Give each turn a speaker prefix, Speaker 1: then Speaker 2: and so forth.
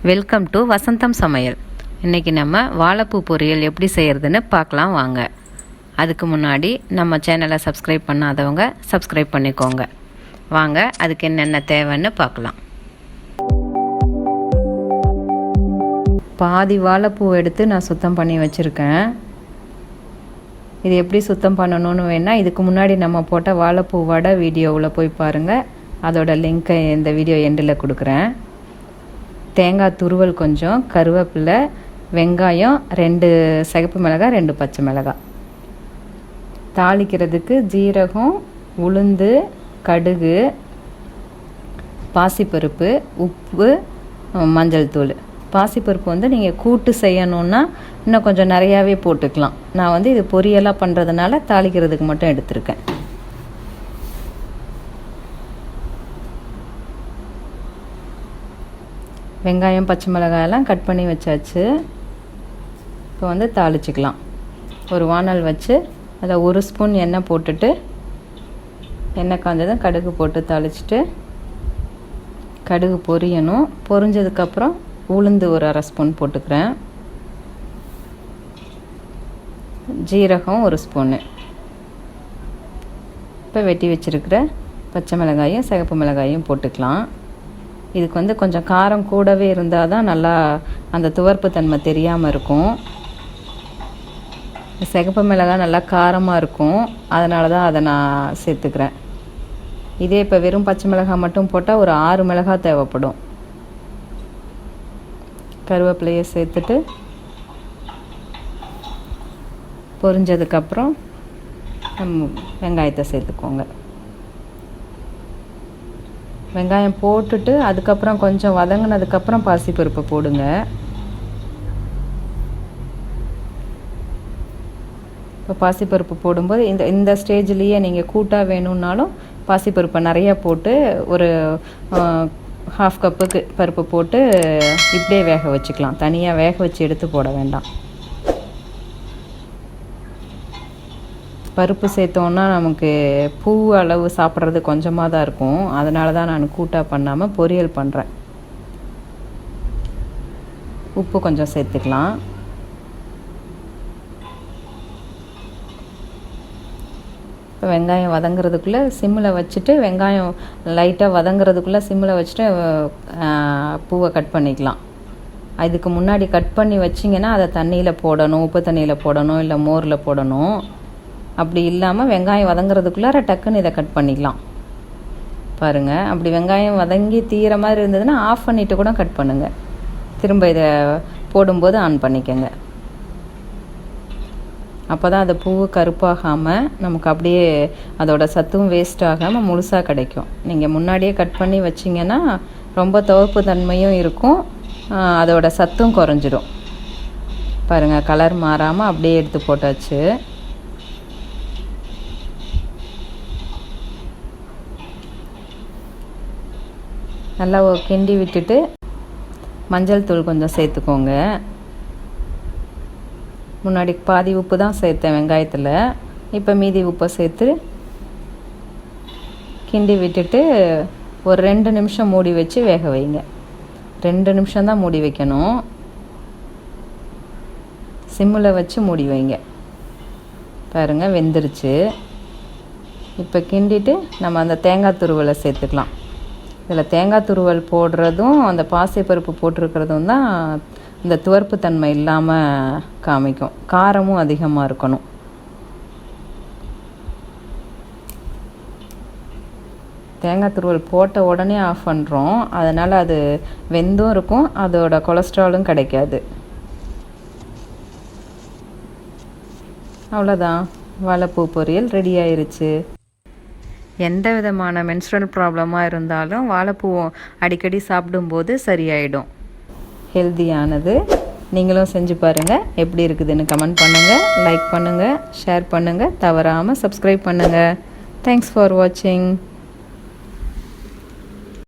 Speaker 1: Welcome to வசந்தம் சமையல். இன்றைக்கி நம்ம வாழைப்பூ பொரியல் எப்படி செய்கிறதுன்னு பார்க்கலாம் வாங்க. அதுக்கு முன்னாடி நம்ம சேனலை சப்ஸ்கிரைப் பண்ணாதவங்க சப்ஸ்கிரைப் பண்ணிக்கோங்க. வாங்க அதுக்கு என்னென்ன தேவைன்னு பார்க்கலாம். பாதி வாழைப்பூ எடுத்து நான் சுத்தம் பண்ணி வச்சுருக்கேன். இது எப்படி சுத்தம் பண்ணணும்னு வேணால் இதுக்கு முன்னாடி நம்ம போட்ட வாழைப்பூ வடை வீடியோவில் போய் பாருங்கள். அதோட லிங்க்கை இந்த வீடியோ எண்டில் கொடுக்குறேன். தேங்காய் துருவல் கொஞ்சம், கருவேப்பிலை, வெங்காயம், 2 சிகப்பு மிளகாய், 2 பச்சை மிளகாய். தாளிக்கிறதுக்கு ஜீரகம், உளுந்து, கடுகு, பாசிப்பருப்பு, உப்பு, மஞ்சள் தூள். பாசிப்பருப்பு நீங்கள் கூட்டு செய்யணுன்னா இன்னும் கொஞ்சம் நிறையாவே போட்டுக்கலாம். நான் இது பொரியலாக பண்ணுறதுனால தாளிக்கிறதுக்கு மட்டும் எடுத்திருக்கேன். வெங்காயம், பச்சை மிளகாயெல்லாம் கட் பண்ணி வச்சாச்சு. இப்போ தாளிச்சிக்கலாம். ஒரு வானல் வச்சு அதில் 1 ஸ்பூன் எண்ணெய் போட்டுட்டு, எண்ணெய் காஞ்சதும் கடுகு போட்டு தாளிச்சிட்டு, கடுகு பொரியணும். பொரிஞ்சதுக்கப்புறம் உளுந்து ஒரு 1/2 ஸ்பூன் போட்டுக்கிறேன். ஜீரகம் 1 ஸ்பூனு. இப்போ வெட்டி வச்சுருக்கிற பச்சை மிளகாயும் சிகப்பு மிளகாயும் போட்டுக்கலாம். இதுக்கு கொஞ்சம் காரம் கூடவே இருந்தால் தான் நல்லா அந்த துவர்ப்பு தன்மை தெரியாமல் இருக்கும். சிகப்பு மிளகாய் நல்லா காரமாக இருக்கும், அதனால தான் அதை நான் சேர்த்துக்கிறேன். இதே இப்போ வெறும் பச்சை மிளகாய் மட்டும் போட்டால் ஒரு 6 மிளகாய் தேவைப்படும். கருவேப்பிலையை சேர்த்துட்டு பொரிஞ்சதுக்கப்புறம் வெங்காயத்தை சேர்த்துக்கோங்க. வெங்காயம் போட்டுட்டு அதுக்கப்புறம் கொஞ்சம் வதங்கினதுக்கப்புறம் பாசிப்பருப்பை போடுங்க. இப்போ பாசிப்பருப்பு போடும்போது இந்த ஸ்டேஜ்லேயே நீங்கள் கூட்டாக வேணும்னாலும் பாசிப்பருப்பை நிறையா போட்டு ஒரு 1/2 கப்புக்கு பருப்பு போட்டு இப்படியே வேக வச்சுக்கலாம். தனியாக வேக வச்சு எடுத்து போட வேண்டாம். பருப்பு சேர்த்தோன்னா நமக்கு பூ அளவு சாப்பிட்றது கொஞ்சமாக தான் இருக்கும். அதனால தான் நான் கூட்டாக பண்ணாமல் பொரியல் பண்ணுறேன். உப்பு கொஞ்சம் சேர்த்துக்கலாம். இப்போ வெங்காயம் வதங்கிறதுக்குள்ளே சிம்மில் வச்சுட்டு, வெங்காயம் லைட்டாக வதங்கிறதுக்குள்ளே சிம்மில் வச்சுட்டு பூவை கட் பண்ணிக்கலாம். இதுக்கு முன்னாடி கட் பண்ணி வச்சிங்கன்னா அதை தண்ணியில் போடணும், உப்பு தண்ணியில் போடணும், இல்லை மோரில் போடணும். அப்படி இல்லாமல் வெங்காயம் வதங்கிறதுக்குள்ளார டக்குன்னு இதை கட் பண்ணிக்கலாம். பாருங்கள், அப்படி வெங்காயம் வதங்கி தீர மாதிரி இருந்ததுன்னா ஆஃப் பண்ணிவிட்டு கூட கட் பண்ணுங்கள். திரும்ப இதை போடும்போது ஆன் பண்ணிக்கோங்க. அப்போ தான் அந்த பூ கருப்பாகாமல் நமக்கு அப்படியே அதோட சத்தும் வேஸ்ட் ஆகாமல் முழுசாக கிடைக்கும். நீங்கள் முன்னாடியே கட் பண்ணி வச்சிங்கன்னா ரொம்ப துவர்ப்பு தன்மையும் இருக்கும், அதோட சத்தும் குறைஞ்சிடும். பாருங்கள், கலர் மாறாமல் அப்படியே எடுத்து போட்டாச்சு. நல்லா கிண்டி விட்டுட்டு மஞ்சள் தூள் கொஞ்சம் சேர்த்துக்கோங்க. முன்னாடி பாதி உப்பு தான் சேர்த்தேன் வெங்காயத்தில். இப்போ மீதி உப்பை சேர்த்து கிண்டி விட்டுட்டு ஒரு 2 நிமிஷம் மூடி வச்சு வேக வைங்க. 2 நிமிஷம் தான் மூடி வைக்கணும். சிம்மில் வச்சு மூடி வைங்க. பாருங்கள், வெந்துருச்சு. இப்போ கிண்டிட்டு நம்ம அந்த தேங்காய் துருவலை சேர்த்துக்கலாம். இதில் தேங்காய் துருவல் போடுறதும் அந்த பாசிப்பருப்பு போட்டிருக்கிறதும் தான் இந்த துவர்ப்பு தன்மை இல்லாமல் காமிக்கும். காரமும் அதிகமாக இருக்கணும். தேங்காய் துருவல் போட்ட உடனே ஆஃப் பண்ணுறோம், அதனால் அது வெந்தும் இருக்கும், அதோட கொலஸ்ட்ராலும் கிடைக்காது. அவ்வளோதான், வாழைப்பூ பொரியல் ரெடி ஆயிருச்சு. எந்த விதமான menstrual ப்ராப்ளமாக இருந்தாலும் வாழைப்பூவும் அடிக்கடி சாப்பிடும்போது சரியாயிடும். ஹெல்தியானது. நீங்களும் செஞ்சு பாருங்கள். எப்படி இருக்குதுன்னு கமெண்ட் பண்ணுங்கள், லைக் பண்ணுங்கள், ஷேர் பண்ணுங்கள், தவறாமல் சப்ஸ்கிரைப் பண்ணுங்கள். தேங்க்ஸ் ஃபார் வாட்சிங்.